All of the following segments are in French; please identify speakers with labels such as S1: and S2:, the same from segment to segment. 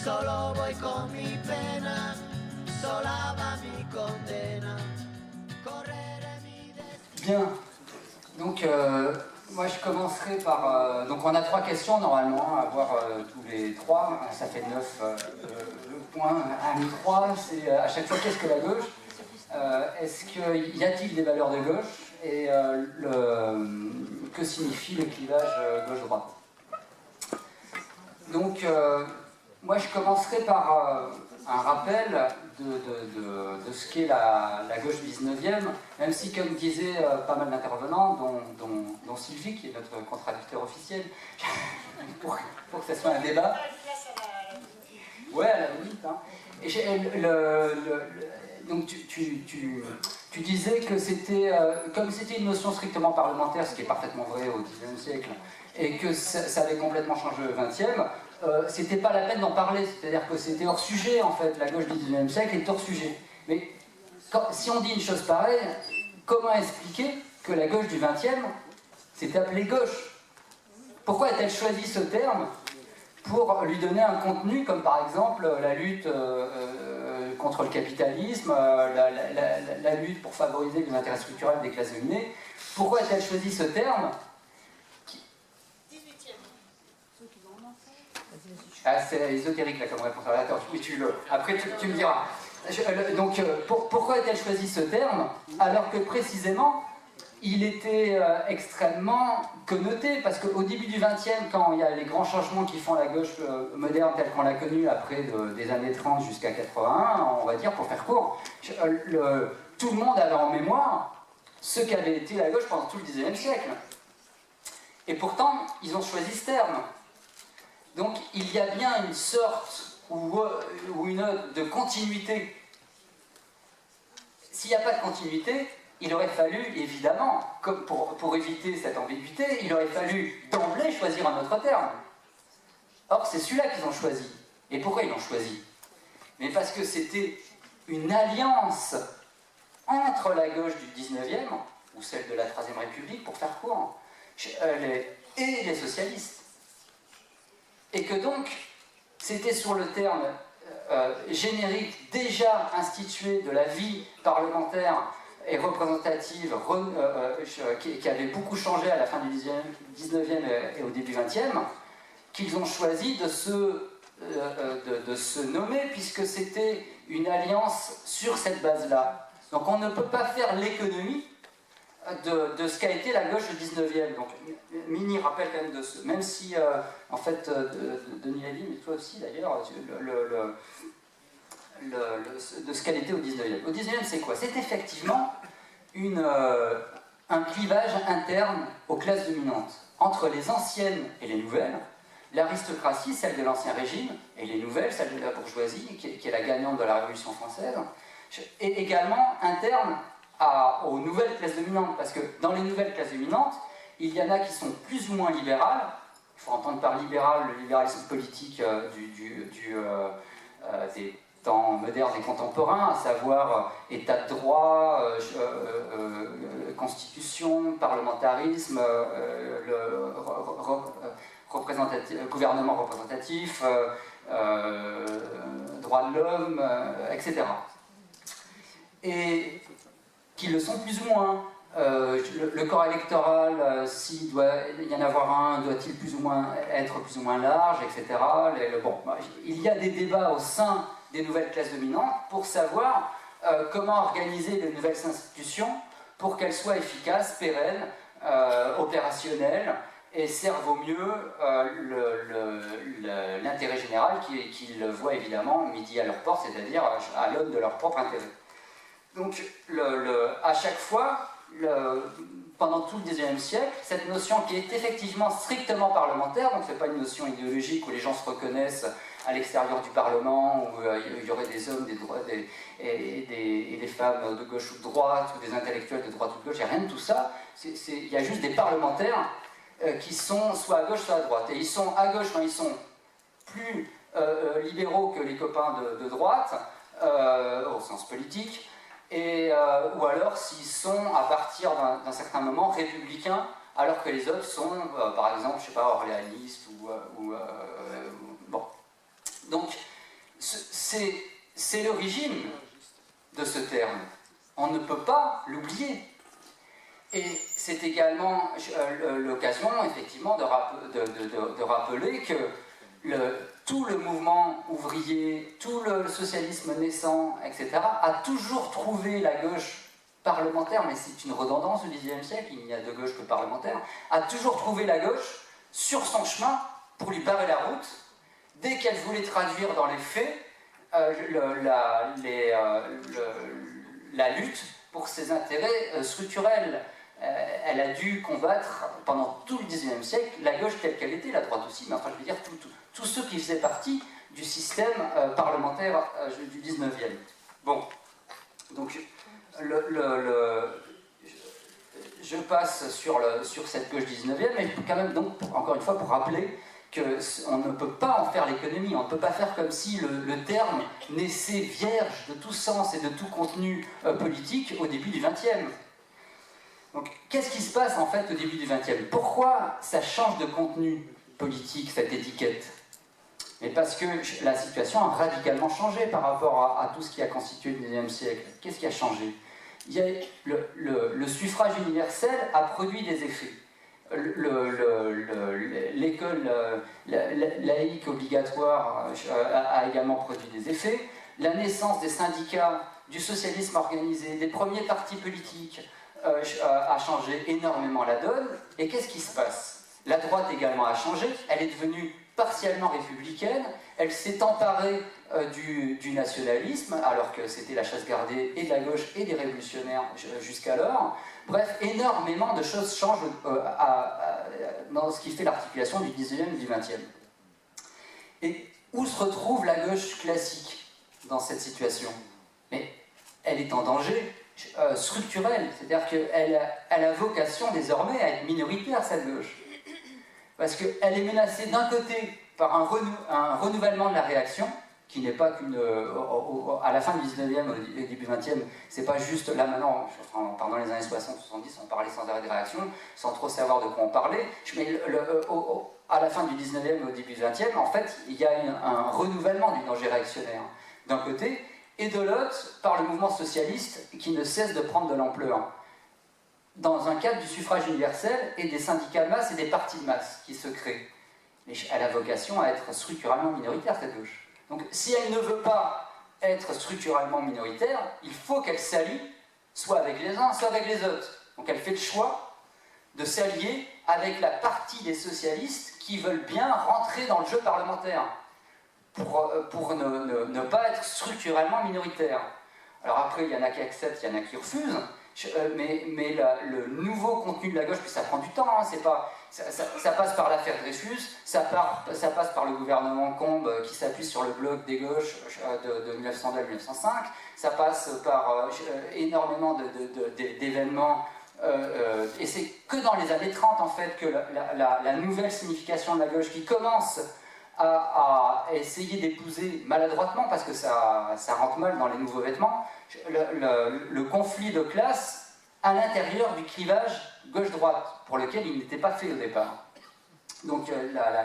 S1: solo voy con mi pena, sola va mi condena, correré mi destino.
S2: Bien, donc moi je commencerai par... donc on a 3 questions normalement à voir tous les 3, ça fait 9 points, 1 et 3, c'est à chaque fois qu'est-ce que la gauche, y a-t-il des valeurs de gauche et que signifie le clivage gauche-droite. Donc moi je commencerai par un rappel de ce qu'est la gauche 19e, même si, comme disaient pas mal d'intervenants, dont Sylvie, qui est notre contradicteur officiel, pour que ça soit un débat. Ouais, à la limite. Hein. Donc tu disais que c'était, comme c'était une notion strictement parlementaire, ce qui est parfaitement vrai au XIXe siècle, et que ça avait complètement changé au XXe, c'était pas la peine d'en parler, c'est-à-dire que c'était hors sujet en fait, la gauche du XIXe siècle est hors sujet. Mais si on dit une chose pareille, comment expliquer que la gauche du XXe s'est appelée gauche? Pourquoi a-t-elle choisi ce terme pour lui donner un contenu comme par exemple la lutte contre le capitalisme, la lutte pour favoriser les intérêts structurels des classes dominées? Pourquoi a-t-elle choisi ce terme? Ah, c'est ésotérique là comme réponse. Attends, oui, après tu me diras. Donc, pourquoi a-t-elle choisi ce terme alors que précisément il était extrêmement connoté? Parce qu'au début du XXe, quand il y a les grands changements qui font la gauche moderne telle qu'on l'a connue après des années 30 jusqu'à 81, on va dire pour faire court, tout le monde avait en mémoire ce qu'avait été la gauche pendant tout le XIXe siècle. Et pourtant, ils ont choisi ce terme. Donc il y a bien une sorte ou une autre de continuité. S'il n'y a pas de continuité, il aurait fallu, évidemment, comme pour éviter cette ambiguïté, il aurait fallu d'emblée choisir un autre terme. Or, c'est celui-là qu'ils ont choisi. Et pourquoi ils l'ont choisi? Mais parce que c'était une alliance entre la gauche du 19e, ou celle de la Troisième République, pour faire court, et les socialistes. Et que donc, c'était sur le terme générique déjà institué de la vie parlementaire et représentative qui avait beaucoup changé à la fin du 19e et au début 20e, qu'ils ont choisi de se nommer, puisque c'était une alliance sur cette base-là. Donc on ne peut pas faire l'économie de ce qu'a été la gauche du 19e. Donc, mini rappel quand même de ce... Même si, en fait, Denis l'a dit, mais toi aussi d'ailleurs, de ce qu'elle était au 19e. Au 19e, c'est quoi? C'est effectivement un clivage interne aux classes dominantes, entre les anciennes et les nouvelles, l'aristocratie, celle de l'Ancien Régime, et les nouvelles, celle de la bourgeoisie, qui est la gagnante de la Révolution française, et également interne aux nouvelles classes dominantes, parce que dans les nouvelles classes dominantes, il y en a qui sont plus ou moins libérales. Il faut entendre par libéral le libéralisme politique des temps modernes et contemporains, à savoir état de droit, constitution, parlementarisme, gouvernement représentatif, droits de l'homme, etc. Et qui le sont plus ou moins. Le corps électoral, s'il doit y en avoir un, doit-il plus ou moins être plus ou moins large, etc. Il y a des débats au sein des nouvelles classes dominantes pour savoir comment organiser les nouvelles institutions pour qu'elles soient efficaces, pérennes, opérationnelles et servent au mieux l'intérêt général qu'ils voient évidemment midi à leur porte, c'est-à-dire à l'aune de leur propre intérêt. Donc, à chaque fois, pendant tout le XIXe siècle, cette notion qui est effectivement strictement parlementaire, donc ce n'est pas une notion idéologique où les gens se reconnaissent à l'extérieur du Parlement, où il y aurait des hommes et des femmes de gauche ou de droite, ou des intellectuels de droite ou de gauche, il n'y a rien de tout ça. Il y a juste des parlementaires qui sont soit à gauche, soit à droite. Et ils sont à gauche quand ils sont plus libéraux que les copains de droite, au sens politique, ou alors s'ils sont, à partir d'un certain moment, républicains, alors que les autres sont, par exemple, je sais pas, orléanistes bon. Donc, c'est l'origine de ce terme. On ne peut pas l'oublier. Et c'est également l'occasion, effectivement, de rappeler que tout le mouvement ouvrier, tout le socialisme naissant, etc., a toujours trouvé la gauche parlementaire, mais c'est une redondance au XIXe siècle, il n'y a de gauche que parlementaire, a toujours trouvé la gauche sur son chemin pour lui barrer la route, dès qu'elle voulait traduire dans les faits la lutte pour ses intérêts structurels. Elle a dû combattre pendant tout le XIXe siècle la gauche telle qu'elle était, la droite aussi, mais enfin je veux dire tous ceux qui faisaient partie du système parlementaire du XIXe. Bon, donc je passe sur cette gauche XIXe, mais quand même donc encore une fois pour rappeler qu'on ne peut pas en faire l'économie, on ne peut pas faire comme si le terme naissait vierge de tout sens et de tout contenu politique au début du XXe. Donc, qu'est-ce qui se passe en fait au début du XXe? Pourquoi ça change de contenu politique, cette étiquette? Mais parce que la situation a radicalement changé par rapport à tout ce qui a constitué le XIXe siècle. Qu'est-ce qui a changé? Le suffrage universel a produit des effets. L'école laïque obligatoire a également produit des effets. La naissance des syndicats, du socialisme organisé, des premiers partis politiques, a changé énormément la donne. Et qu'est-ce qui se passe? La droite également a changé, elle est devenue partiellement républicaine, elle s'est emparée du nationalisme, alors que c'était la chasse gardée et de la gauche et des révolutionnaires jusqu'alors. Bref, énormément de choses changent dans ce qui fait l'articulation du 19e et du 20e. Et où se retrouve la gauche classique dans cette situation? Mais elle est en danger structurelle, c'est-à-dire qu'elle a vocation désormais à être minoritaire, cette gauche. Parce qu'elle est menacée d'un côté par un renouvellement de la réaction, qui n'est pas qu'une... à la fin du 19e, au début 20e, c'est pas juste là maintenant, pendant les années 60-70, on parlait sans arrêt de réaction, sans trop savoir de quoi on parlait, mais à la fin du 19e, au début 20e, en fait, il y a un renouvellement du danger réactionnaire, d'un côté, et de l'autre, par le mouvement socialiste, qui ne cesse de prendre de l'ampleur, dans un cadre du suffrage universel et des syndicats de masse et des partis de masse qui se créent. Mais elle a vocation à être structurellement minoritaire, cette gauche. Donc, si elle ne veut pas être structurellement minoritaire, il faut qu'elle s'allie soit avec les uns, soit avec les autres. Donc, elle fait le choix de s'allier avec la partie des socialistes qui veulent bien rentrer dans le jeu parlementaire pour ne pas être structurellement minoritaire. Alors après, il y en a qui acceptent, il y en a qui refusent, mais le nouveau contenu de la gauche, puis ça prend du temps, hein, ça passe par l'affaire Dreyfus, ça passe par le gouvernement Combes qui s'appuie sur le bloc des gauches de 1902 à 1905, ça passe par énormément d'événements, et c'est que dans les années 30 en fait que la nouvelle signification de la gauche qui commence à essayer d'épouser maladroitement, parce que ça rentre mal dans les nouveaux vêtements, le conflit de classe à l'intérieur du clivage gauche-droite, pour lequel il n'était pas fait au départ. Donc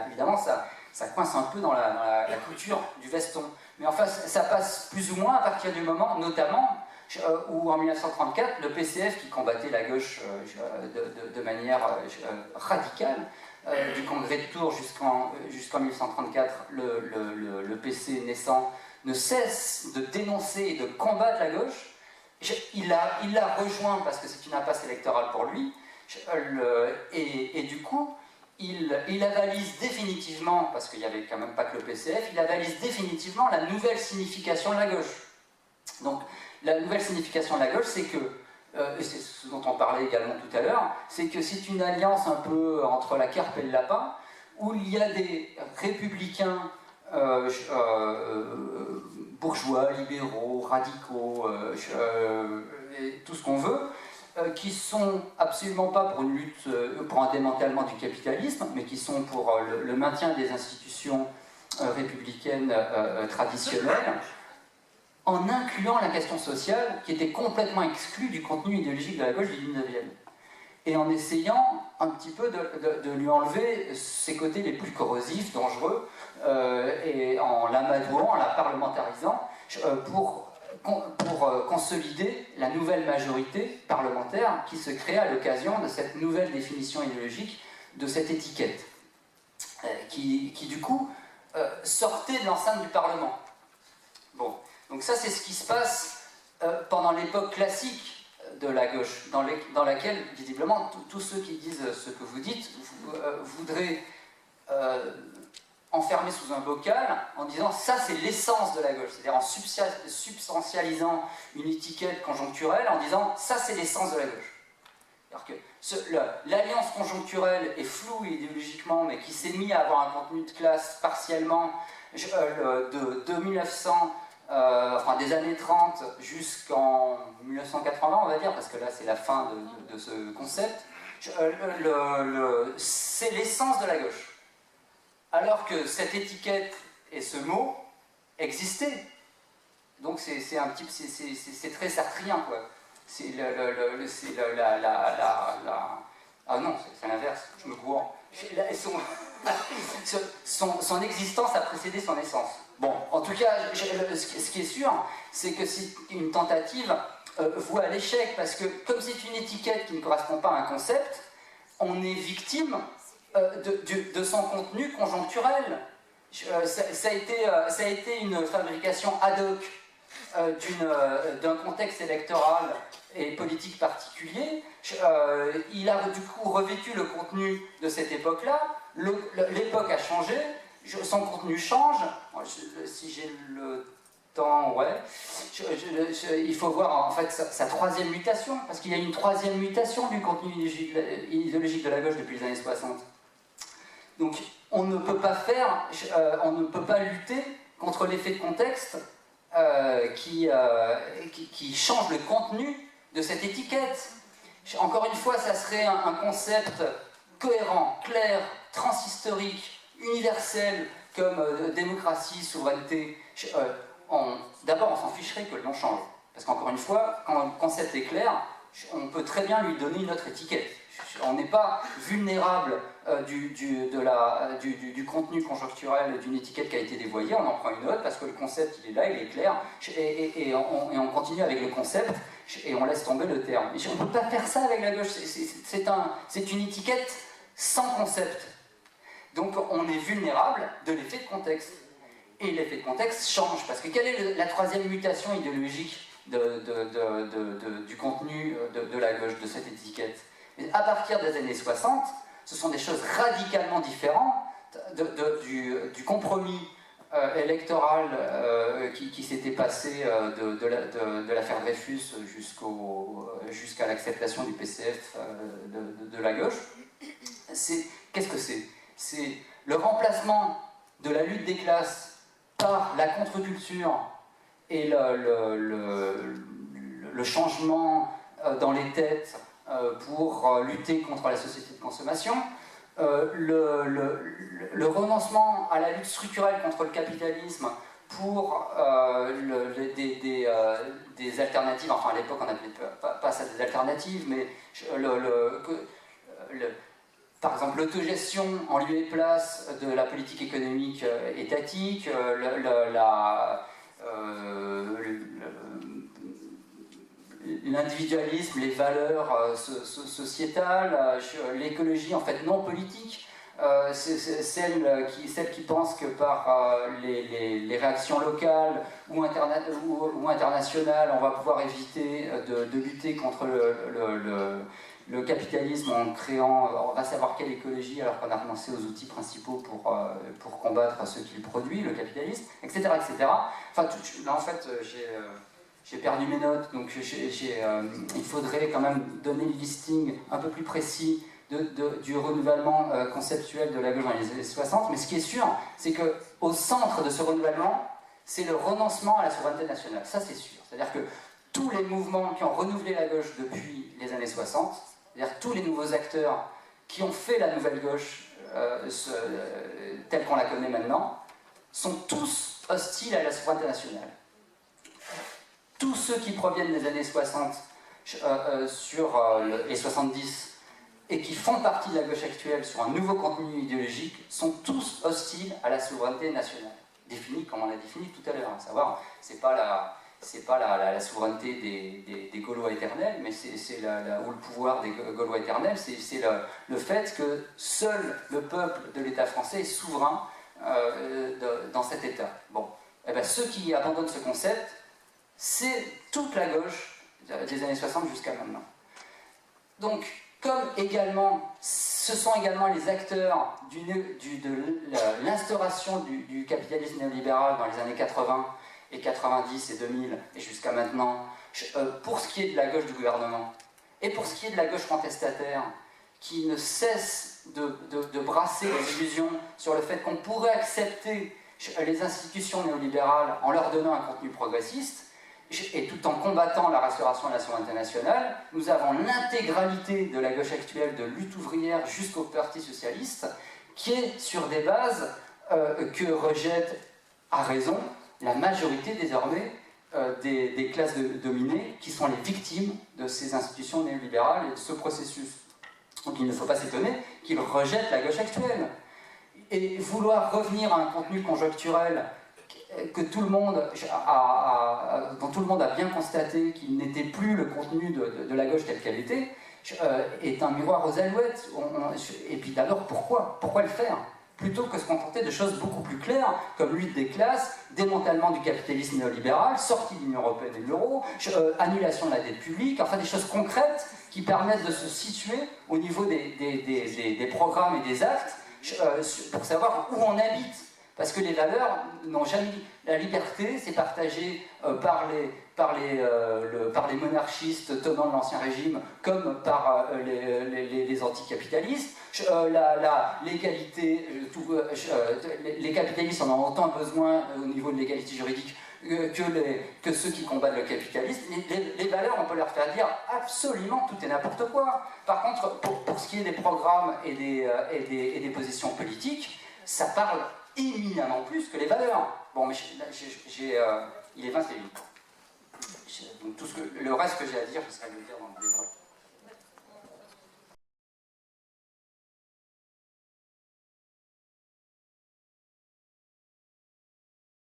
S2: évidemment, ça coince un peu dans la couture du veston. Mais enfin, ça passe plus ou moins à partir du moment, notamment, où en 1934, le PCF, qui combattait la gauche de manière radicale, du congrès de Tours jusqu'en 1934, le PC naissant ne cesse de dénoncer et de combattre la gauche. Il la rejoint parce que c'est une impasse électorale pour lui, et du coup, il avalise définitivement, parce qu'il n'y avait quand même pas que le PCF, il avalise définitivement la nouvelle signification de la gauche. Donc, la nouvelle signification de la gauche, c'est que, et c'est ce dont on parlait également tout à l'heure, c'est que c'est une alliance un peu entre la carpe et le lapin, où il y a des républicains bourgeois, libéraux, radicaux, et tout ce qu'on veut, qui sont absolument pas pour une lutte, pour un démantèlement du capitalisme, mais qui sont pour le maintien des institutions républicaines traditionnelles, en incluant la question sociale qui était complètement exclue du contenu idéologique de la gauche du 19e. et en essayant un petit peu de lui enlever ses côtés les plus corrosifs, dangereux, et en l'amadouant, en la parlementarisant, pour consolider la nouvelle majorité parlementaire qui se crée à l'occasion de cette nouvelle définition idéologique de cette étiquette, qui du coup sortait de l'enceinte du Parlement. Bon, donc ça c'est ce qui se passe pendant l'époque classique de la gauche, dans laquelle visiblement tous ceux qui disent ce que vous dites voudraient enfermer sous un bocal en disant ça c'est l'essence de la gauche, c'est-à-dire en substantialisant une étiquette conjoncturelle en disant ça c'est l'essence de la gauche. Alors que l'alliance conjoncturelle est floue idéologiquement, mais qui s'est mis à avoir un contenu de classe partiellement de 1900, enfin des années 30 jusqu'en 1980, on va dire, parce que là c'est la fin de ce concept, c'est l'essence de la gauche. Alors que cette étiquette et ce mot existaient. Donc c'est très sartrien, quoi. C'est ah non, c'est l'inverse, je me gourre. Son existence a précédé son essence. Bon, en tout cas, ce qui est sûr, c'est que c'est une tentative voue à l'échec, parce que comme c'est une étiquette qui ne correspond pas à un concept, on est victime de son contenu conjoncturel. Ça a été une fabrication ad hoc d'un contexte électoral et politique particulier. Il a du coup revêtu le contenu de cette époque-là. L'époque a changé, son contenu change. Si j'ai le temps, ouais. Il faut voir en fait sa troisième mutation, parce qu'il y a une troisième mutation du contenu idéologique de la gauche depuis les années 60. Donc on ne peut pas lutter contre l'effet de contexte qui change le contenu de cette étiquette. Encore une fois, ça serait un concept cohérent, clair, transhistorique, universel, comme démocratie, souveraineté. D'abord, on s'en ficherait que le nom change. Parce qu'encore une fois, quand le concept est clair, on peut très bien lui donner une autre étiquette. On n'est pas vulnérable du contenu conjoncturel d'une étiquette qui a été dévoyée, on en prend une autre parce que le concept il est là, il est clair, et on continue avec le concept et on laisse tomber le terme. Mais on ne peut pas faire ça avec la gauche, c'est une étiquette sans concept. Donc on est vulnérable de l'effet de contexte. Et l'effet de contexte change, parce que quelle est la troisième mutation idéologique du contenu de la gauche, de cette étiquette? Et à partir des années 60, ce sont des choses radicalement différentes du compromis électoral qui s'était passé de l'affaire Dreyfus jusqu'à l'acceptation du PCF de la gauche. Qu'est-ce que c'est? C'est le remplacement de la lutte des classes par la contre-culture et le changement dans les têtes pour lutter contre la société de consommation, le renoncement à la lutte structurelle contre le capitalisme pour des alternatives, enfin à l'époque on n'appelait pas ça des alternatives, mais par exemple l'autogestion en lieu et place de la politique économique étatique, l'individualisme, les valeurs sociétales, l'écologie en fait non politique, celle qui pense que par les réactions locales ou internationales on va pouvoir éviter de lutter contre le capitalisme en créant, on va savoir quelle écologie alors qu'on a renoncé aux outils principaux pour combattre ce qu'il produit, le capitalisme, etc. etc. Enfin, là en fait j'ai perdu mes notes, donc il faudrait quand même donner le listing un peu plus précis du renouvellement conceptuel de la gauche dans les années 60, mais ce qui est sûr, c'est qu'au centre de ce renouvellement, c'est le renoncement à la souveraineté nationale, ça c'est sûr. C'est-à-dire que tous les mouvements qui ont renouvelé la gauche depuis les années 60, c'est-à-dire tous les nouveaux acteurs qui ont fait la nouvelle gauche telle qu'on la connaît maintenant, sont tous hostiles à la souveraineté nationale. Tous ceux qui proviennent des années 60 et 70 et qui font partie de la gauche actuelle sur un nouveau contenu idéologique sont tous hostiles à la souveraineté nationale, définie comme on l'a défini tout à l'heure. À savoir, c'est pas la souveraineté des Gaulois éternels, mais ou le pouvoir des Gaulois éternels, c'est le fait que seul le peuple de l'État français est souverain dans cet État. Bon, eh bien, ceux qui abandonnent ce concept, c'est toute la gauche des années 60 jusqu'à maintenant. Donc, comme également, ce sont également les acteurs de l'instauration du capitalisme néolibéral dans les années 80 et 90 et 2000 et jusqu'à maintenant, pour ce qui est de la gauche du gouvernement et pour ce qui est de la gauche contestataire, qui ne cesse de brasser les illusions sur le fait qu'on pourrait accepter les institutions néolibérales en leur donnant un contenu progressiste, et tout en combattant la restauration de la souveraineté nationale, nous avons l'intégralité de la gauche actuelle, de lutte ouvrière jusqu'au Parti socialiste, qui est sur des bases que rejette à raison la majorité désormais des classes dominées, qui sont les victimes de ces institutions néolibérales et de ce processus. Donc il ne faut pas s'étonner qu'ils rejettent la gauche actuelle. Et vouloir revenir à un contenu conjoncturel que dont tout le monde a bien constaté qu'il n'était plus le contenu de la gauche telle qu'elle était, est un miroir aux alouettes. Et puis d'abord, pourquoi le faire? Plutôt que se contenter de choses beaucoup plus claires, comme lutte des classes, démantèlement du capitalisme néolibéral, sortie de l'Union européenne et de l'euro, annulation de la dette publique, enfin des choses concrètes qui permettent de se situer au niveau des programmes et des actes pour savoir où on habite. Parce que les valeurs n'ont jamais... La liberté, c'est partagé par les monarchistes tenant de l'Ancien Régime comme par les anticapitalistes. L'égalité, les capitalistes en ont autant besoin au niveau de l'égalité juridique que ceux qui combattent le capitalisme. Les valeurs, on peut leur faire dire absolument tout et n'importe quoi. Par contre, pour ce qui est des programmes et des positions politiques, ça parle éminemment plus que les valeurs. Bon, mais il est 21. Donc le reste que j'ai à dire, je serai le dire dans le débat.